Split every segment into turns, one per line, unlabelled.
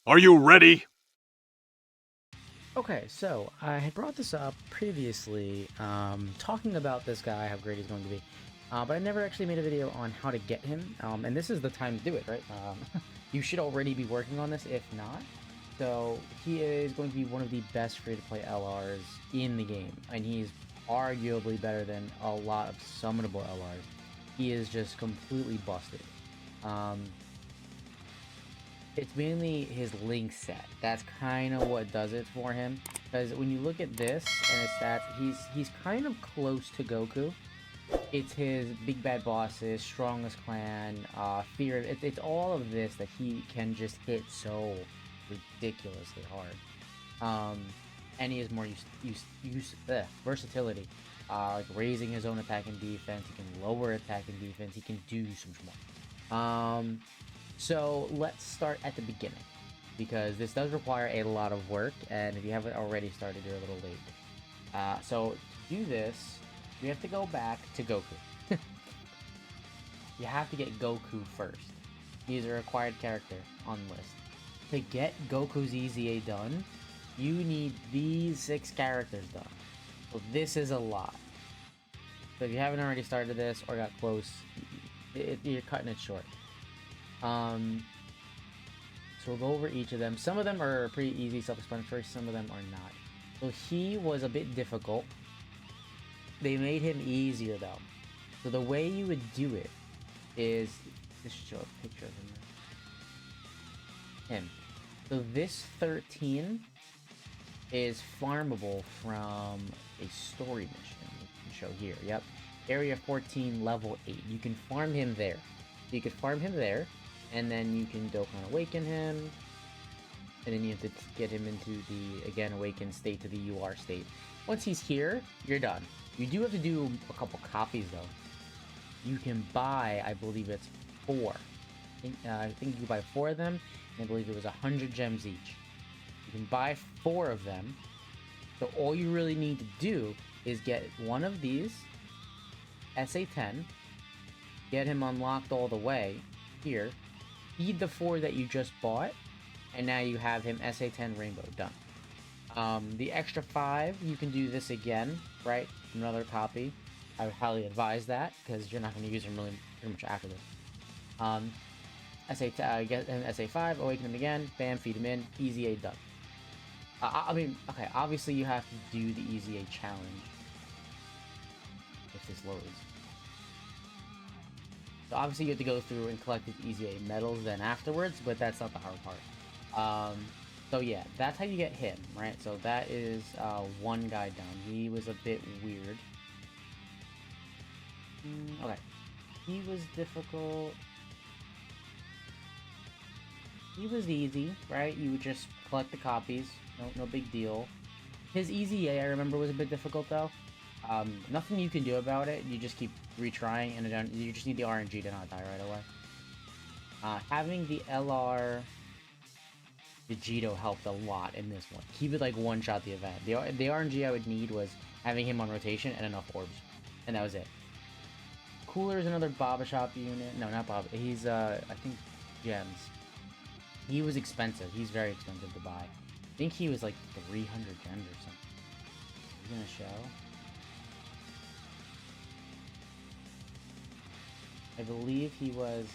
Are you ready?
Okay, so I had brought this up previously, talking about this guy, how great he's going to be, but I never actually made a video on how to get him, and this is the time to do it, right? You should already be working on this, if not. So he is going to be one of the best free-to-play LRs in the game, and he's arguably better than a lot of summonable LRs. He is just completely busted. Um, it's mainly his link set. That's kind of what does it for him. Because when you look at this and his stats, he's kind of close to Goku. It's his big bad bosses, strongest clan, fear. It's all of this that he can just hit so ridiculously hard. And he has more versatility. Like raising his own attack and defense. He can lower attack and defense. He can do so much more. So let's start at the beginning, because this does require a lot of work, and if you haven't already started, you're a little late. So to do this, we have to go back to Goku. You have to get Goku first. He's a required character on the list. To get Goku's EZA done, you need these 6 characters done. So this is a lot. So if you haven't already started this or got close, you're cutting it short. So we'll go over each of them. Some of them are pretty easy, self-explanatory. Some of them are not. So he was a bit difficult. They made him easier though. So the way you would do it is just show a picture of him. So this 13 is farmable from a story mission. We can show here. Yep. Area 14, level 8. You can farm him there. So you could farm him there, and then you can Dokkan Awaken him, and then you have to get him into the, again, Awakened state to the UR state. Once he's here, you're done. You do have to do a couple copies, though. You can buy, I believe it's 4. I think you can buy 4 of them, and I believe it was 100 gems each. You can buy 4 of them, so all you really need to do is get one of these, SA10, get him unlocked all the way here, feed the 4 that you just bought, and now you have him SA10 Rainbow done. The extra 5, you can do this again, right? Another copy. I would highly advise that, because you're not going to use him really pretty much after this. Get him SA5, awaken him again, bam, feed him in, EZA done. I mean, okay, obviously you have to do the EZA challenge if this loads. So obviously you have to go through and collect the EZA medals then afterwards, but that's not the hard part. So yeah, that's how you get him, right? So that is one guy down. He was a bit weird. Okay. He was difficult. He was easy, right? You would just collect the copies. No big deal. His EZA, I remember, was a bit difficult, though. Nothing you can do about it. You just keep retrying, and you just need the RNG to not die right away. Having the LR Vegito helped a lot in this one. He would, like, one-shot the event. The RNG I would need was having him on rotation and enough orbs. And that was it. Cooler is another Baba Shop unit. No, not Baba. He's, I think, gems. He was expensive. He's very expensive to buy. I think he was, like, 300 gems or something. He's gonna show. I believe he was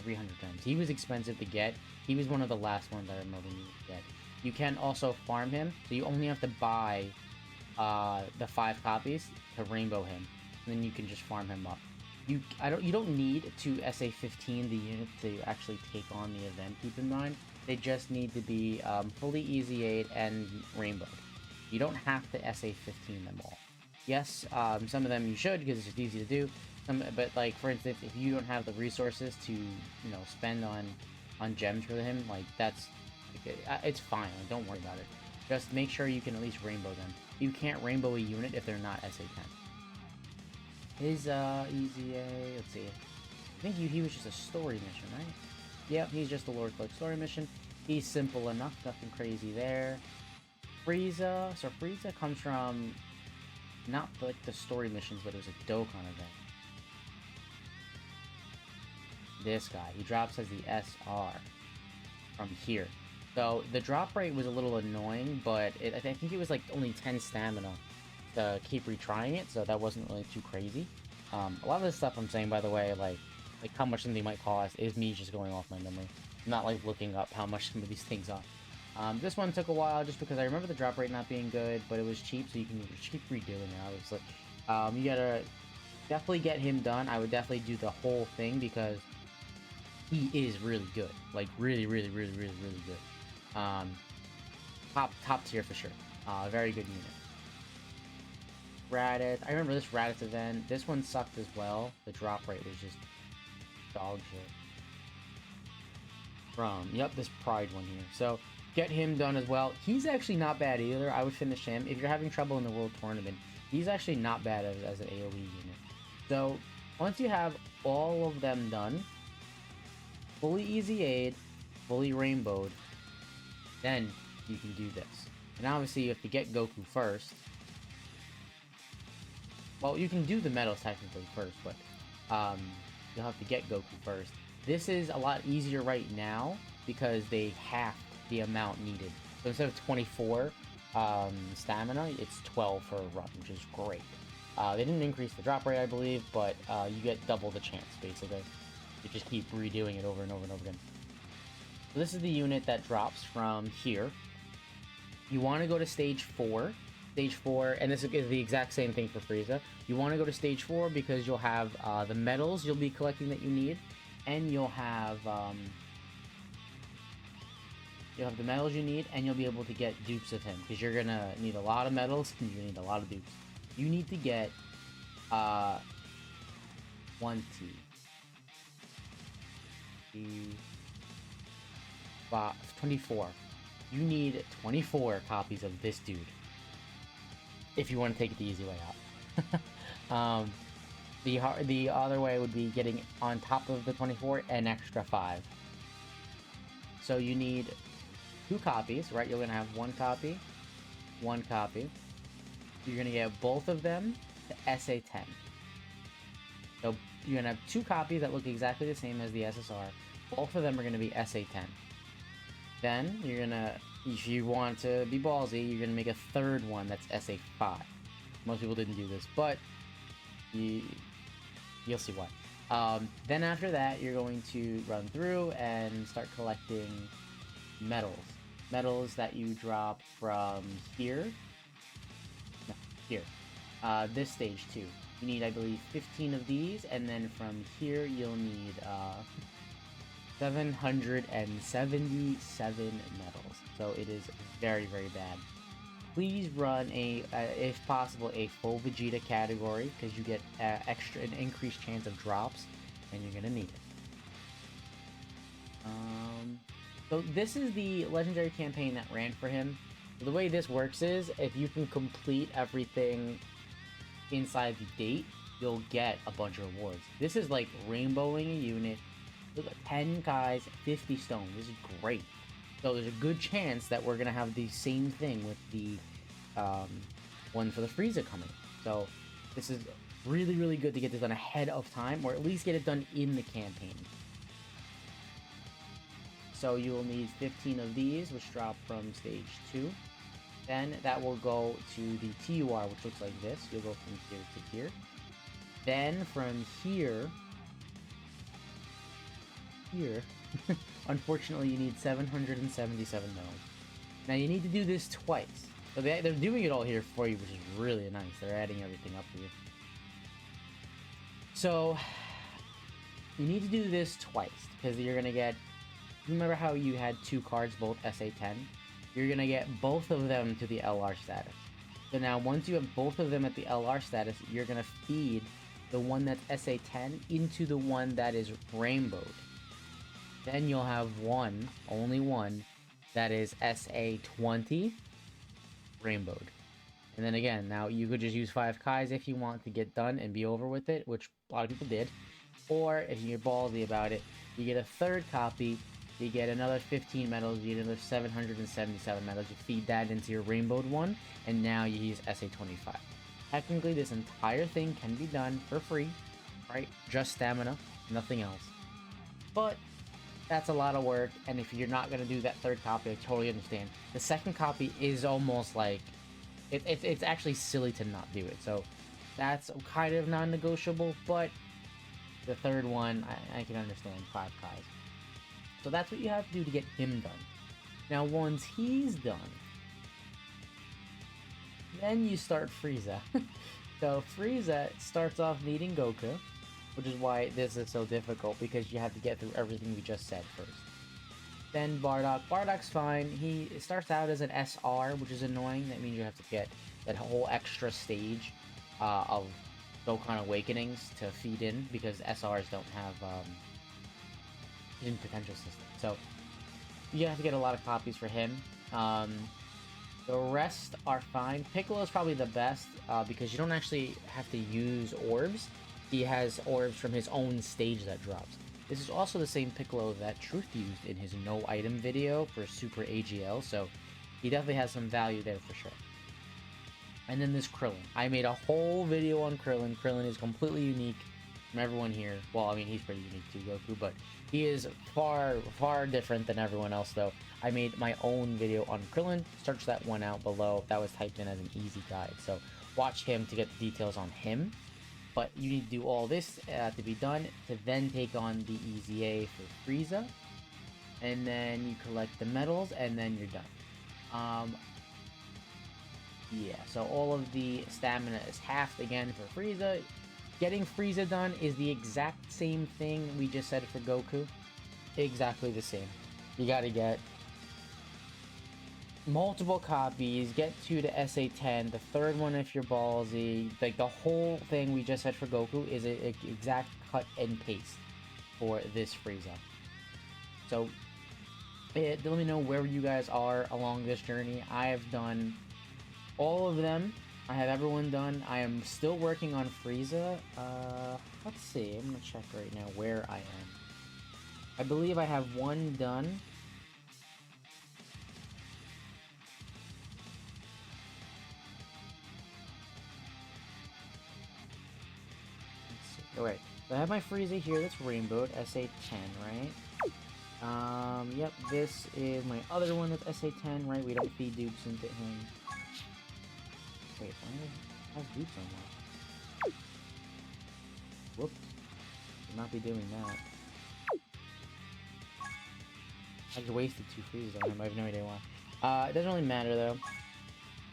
300 gems. He was expensive to get. He was one of the last ones I remember you to get. You can also farm him, so you only have to buy the 5 copies to rainbow him, and then you can just farm him up. You don't need to SA15 the unit to actually take on the event. Keep in mind, they just need to be fully EZA'd and rainbowed. You don't have to SA15 them all. Yes, some of them you should, because it's just easy to do. But like, for instance, if you don't have the resources to, spend on gems for him, like, that's, it's fine. Like, don't worry about it. Just make sure you can at least rainbow them. You can't rainbow a unit if they're not SA10. His EZA, let's see. I think he was just a story mission, right? Yep, he's just a Lord Cloak story mission. He's simple enough, nothing crazy there. Frieza, so Frieza comes from not like the story missions, but it was a Dokkan event. This guy, he drops as the SR. from here. So the drop rate was a little annoying, but I think it was like only 10 stamina to keep retrying it, so that wasn't really too crazy. A lot of this stuff I'm saying, by the way, like how much something might cost, is me just going off my memory. I'm not like looking up how much some of these things are. This one took a while just because I remember the drop rate not being good, but it was cheap, so you can just keep redoing it, obviously. You gotta definitely get him done. I would definitely do the whole thing because he is really good. Like, really, really, really, really, really good. Top tier for sure. Very good unit. Raditz. I remember this Raditz event. This one sucked as well. The drop rate was just dog shit. Yep, this Pride one here. So, get him done as well. He's actually not bad either. I would finish him. If you're having trouble in the World Tournament, he's actually not bad as an AoE unit. So, once you have all of them done, fully easy aid, fully rainbowed, then you can do this. And obviously you have to get Goku first. Well, you can do the medals technically first, but you'll have to get Goku first. This is a lot easier right now because they halved the amount needed. So instead of 24 stamina, it's 12 for a run, which is great. They didn't increase the drop rate, I believe, but you get double the chance, basically. You just keep redoing it over and over and over again. So this is the unit that drops from here. You want to go to stage 4. Stage 4, and this is the exact same thing for Frieza. You want to go to stage 4 because you'll have the medals you'll be collecting that you need, and you'll have the medals you need, and you'll be able to get dupes of him because you're gonna need a lot of medals and you're gonna need a lot of dupes. You need to get 24. You need 24 copies of this dude if you want to take it the easy way out. The other way would be getting on top of the 24 an extra 5. So you need 2 copies, right? You're gonna have 1 copy, 1 copy. You're gonna get both of them to SA10. So you're gonna have 2 copies that look exactly the same as the SSR. Both of them are gonna be SA10. Then you're gonna, if you want to be ballsy, you're gonna make a third one that's SA5. Most people didn't do this, but you'll see why. Then after that, you're going to run through and start collecting medals. Medals that you drop from here. No, here. This stage 2. You need, I believe, 15 of these, and then from here you'll need 777 medals. So it is very, very bad. Please run if possible, a full Vegeta category because you get an increased chance of drops, and you're gonna need it. So this is the legendary campaign that ran for him. So the way this works is, if you can complete everything inside the date, you'll get a bunch of rewards. This is like rainbowing a unit. Look at 10 guys, 50 stones. This is great. So there's a good chance that we're gonna have the same thing with the one for the Frieza coming. So this is really, really good to get this done ahead of time, or at least get it done in the campaign. So you will need 15 of these, which drop from stage 2. Then that will go to the TUR, which looks like this. You'll go from here to here. Then from here, unfortunately, you need 777 medals. Now you need to do this twice. So they're doing it all here for you, which is really nice. They're adding everything up for you. So you need to do this twice because you're gonna get. Remember how you had 2 cards, both SA10? You're gonna get both of them to the LR status. So now, once you have both of them at the LR status, you're gonna feed the one that's SA10 into the one that is rainbowed. Then you'll have one, only one, that is SA20 rainbowed. And then again, now you could just use 5 Kais if you want to get done and be over with it, which a lot of people did. Or if you're ballsy about it, you get a 3rd copy. You get another 15 medals, you get another 777 medals, you feed that into your rainbowed one, and now you use SA25. Technically, this entire thing can be done for free, right? Just stamina, nothing else. But that's a lot of work, and if you're not gonna do that third copy, I totally understand. The second copy is almost like it's actually silly to not do it. So that's kind of non-negotiable, but the third one I can understand 5 Kais. So that's what you have to do to get him done. Now once he's done, then you start Frieza. So Frieza starts off needing Goku, which is why this is so difficult, because you have to get through everything we just said first. Then Bardock. Bardock's fine. He starts out as an SR, which is annoying. That means you have to get that whole extra stage of Dokkan Awakenings to feed in, because SRs don't have hidden potential system. So you have to get a lot of copies for him. The rest are fine. Piccolo is probably the best because you don't actually have to use orbs. He has orbs from his own stage that drops. This is also the same Piccolo that Truth used in his no item video for Super AGL, so he definitely has some value there for sure. And then this Krillin. I made a whole video on Krillin. Krillin is completely unique from everyone here. Well, I mean, he's pretty unique too, Goku, but he is far, far different than everyone else, though. I made my own video on Krillin. Search that one out below. That was typed in as an easy guide, so watch him to get the details on him. But you need to do all this to be done, to then take on the EZA for Frieza. And then you collect the medals, and then you're done. Yeah, so all of the stamina is halved again for Frieza. Getting Frieza done is the exact same thing we just said for Goku. Exactly the same. You gotta get multiple copies, get 2 to SA10, the third one if you're ballsy. Like, the whole thing we just said for Goku is an exact cut and paste for this Frieza. So, let me know where you guys are along this journey. I have done all of them. I have everyone done. I am still working on Frieza. Let's see. I'm gonna check right now where I am. I believe I have one done. Alright, so I have my Frieza here that's rainbowed, SA10, right? Yep, this is my other one that's SA10, right? We don't feed dupes into him. Wait, why has dupes on that? Whoops. Should not be doing that. I just wasted 2 Friezas on him, I have no idea why. It doesn't really matter though.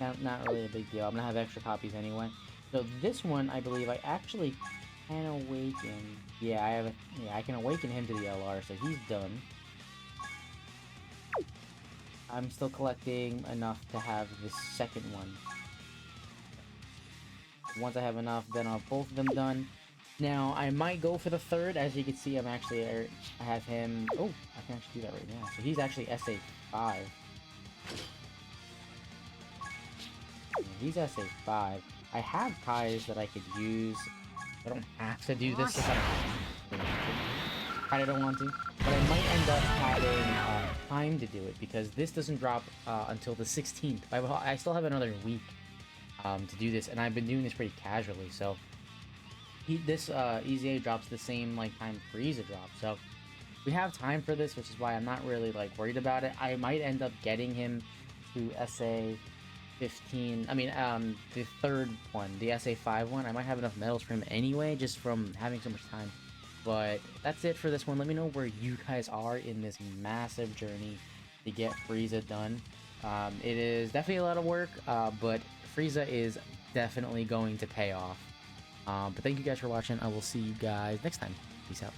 Not really a big deal, I'm gonna have extra copies anyway. So this one, I believe I actually can awaken. Yeah, I can awaken him to the LR, so he's done. I'm still collecting enough to have this second one. Once I have enough, then I'll have both of them done. Now, I might go for the third. As you can see, I have him... Oh, I can actually do that right now. So he's actually SA5. Yeah, he's SA5. I have Kais that I could use. I don't have to do this if I don't want to. But I might end up having time to do it, because this doesn't drop until the 16th. I still have another week to do this, and I've been doing this pretty casually, so this EZA drops the same time Frieza drops, so we have time for this, which is why I'm not really worried about it. I might end up getting him to SA15. I mean, the third one, the SA5 one. I might have enough medals for him anyway, just from having so much time. But that's it for this one. Let me know where you guys are in this massive journey to get Frieza done. It is definitely a lot of work, but Frieza is definitely going to pay off. But thank you guys for watching. I will see you guys next time. Peace out.